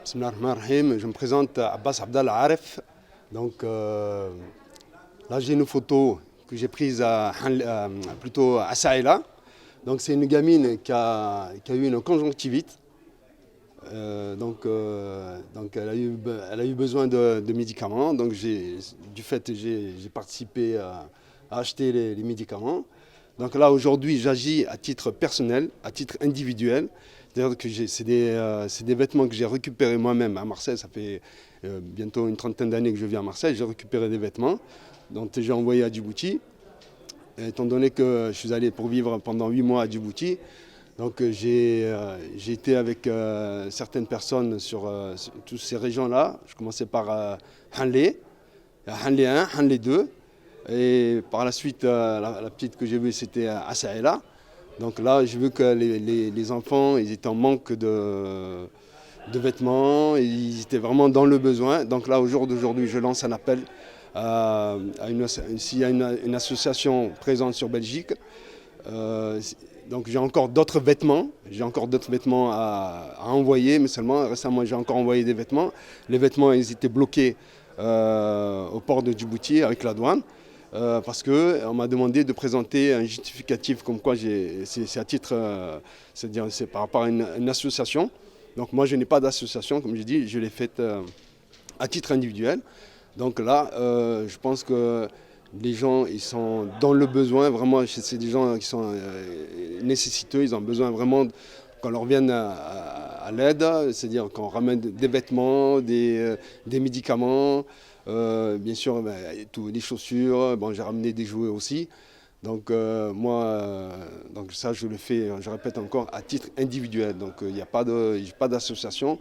Bismillah ar-Rahman ar-Rahim. Je me présente Abbas Abdallah Aref. Donc là j'ai une photo que j'ai prise plutôt à Saïla. Donc c'est une gamine qui a eu une conjonctivite. Donc elle a eu besoin de médicaments. Donc j'ai participé à acheter les médicaments. Donc là aujourd'hui j'agis à titre personnel, à titre individuel. C'est-à-dire que c'est des vêtements que j'ai récupérés moi-même à Marseille. Ça fait bientôt une trentaine d'années que je vis à Marseille. J'ai récupéré des vêtements dont j'ai envoyé à Djibouti. Et étant donné que je suis allé pour vivre pendant 8 mois à Djibouti, donc j'ai été avec certaines personnes sur toutes ces régions-là. Je commençais par Hanlé, Hanlé 1, Hanlé 2. Et par la suite, la petite que j'ai vue, c'était à Saïla. Donc là, j'ai vu que les enfants, ils étaient en manque de vêtements, ils étaient vraiment dans le besoin. Donc là, au jour d'aujourd'hui, je lance un appel s'il y a une association présente sur Belgique. Donc j'ai encore d'autres vêtements, à envoyer, mais seulement récemment j'ai encore envoyé des vêtements. Les vêtements, ils étaient bloqués au port de Djibouti avec la douane. Parce qu'on m'a demandé de présenter un justificatif comme quoi c'est à titre, c'est-à-dire c'est par rapport à une association. Donc moi je n'ai pas d'association, comme j'ai dit, je l'ai faite à titre individuel. Donc là, je pense que les gens ils sont dans le besoin, vraiment c'est des gens qui sont nécessiteux, ils ont besoin vraiment qu'on leur vienne à l'aide, c'est-à-dire qu'on ramène des vêtements, des médicaments. Bien sûr, des chaussures, bon, j'ai ramené des jouets aussi. Donc donc ça je le fais, je répète encore, à titre individuel. Donc il n'y a pas d'association.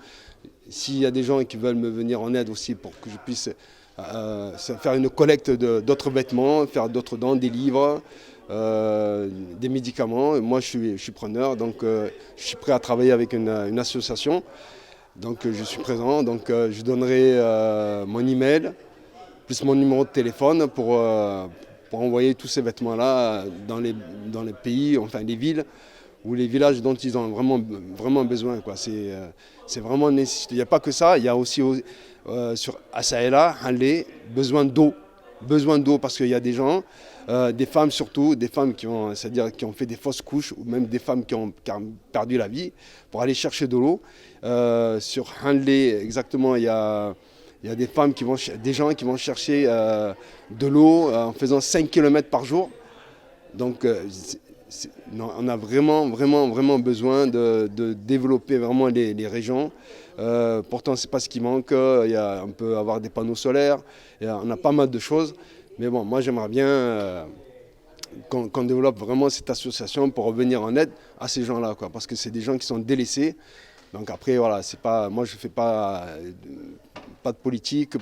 S'il y a des gens qui veulent me venir en aide aussi pour que je puisse faire une collecte d'autres vêtements, faire d'autres dons, des livres, des médicaments, moi je suis preneur, donc je suis prêt à travailler avec une association. Donc je suis présent, donc je donnerai mon email, plus mon numéro de téléphone pour envoyer tous ces vêtements-là dans les pays, enfin les villes ou les villages dont ils ont vraiment besoin, quoi. C'est vraiment nécessaire. Il n'y a pas que ça, il y a aussi sur Assaïla, Hanlé, besoin d'eau parce qu'il y a des gens, des femmes surtout, des femmes c'est-à-dire qui ont fait des fausses couches ou même des femmes qui ont perdu la vie pour aller chercher de l'eau. Sur Hanlé, exactement, il y a des gens qui vont chercher de l'eau en faisant 5 km par jour. Donc on a vraiment besoin de développer vraiment les régions. Pourtant, ce n'est pas ce qui manque. On peut avoir des panneaux solaires. On a pas mal de choses. Mais bon, moi, j'aimerais bien qu'on développe vraiment cette association pour revenir en aide à ces gens-là, quoi, parce que c'est des gens qui sont délaissés. Donc après, voilà, moi, je ne fais pas de politique.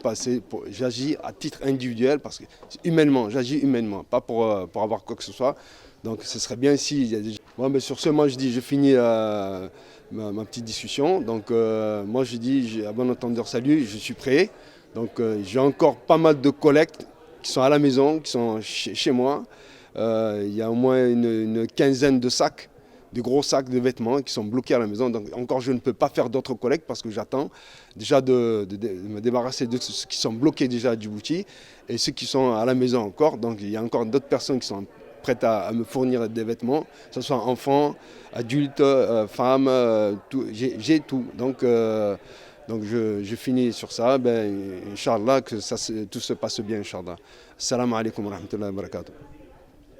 J'agis à titre individuel, parce que j'agis humainement, pas pour avoir quoi que ce soit. Donc ce serait bien si... Bon, mais sur ce, moi je dis, je finis ma petite discussion. Donc moi je dis, à bon entendeur, salut, je suis prêt. Donc j'ai encore pas mal de collectes qui sont à la maison, qui sont chez moi. Il y a au moins une quinzaine de sacs, de gros sacs de vêtements qui sont bloqués à la maison. Donc encore je ne peux pas faire d'autres collectes parce que j'attends déjà de me débarrasser de ceux qui sont bloqués déjà à Djibouti et ceux qui sont à la maison encore. Donc il y a encore d'autres personnes qui sont prêtes à me fournir des vêtements, que ce soit enfants, adultes, femmes, j'ai tout. Donc je finis sur ça. Inch'Allah, que tout se passe bien, Inch'Allah. Assalamu alaikum wa rahmatullahi wa barakatuh.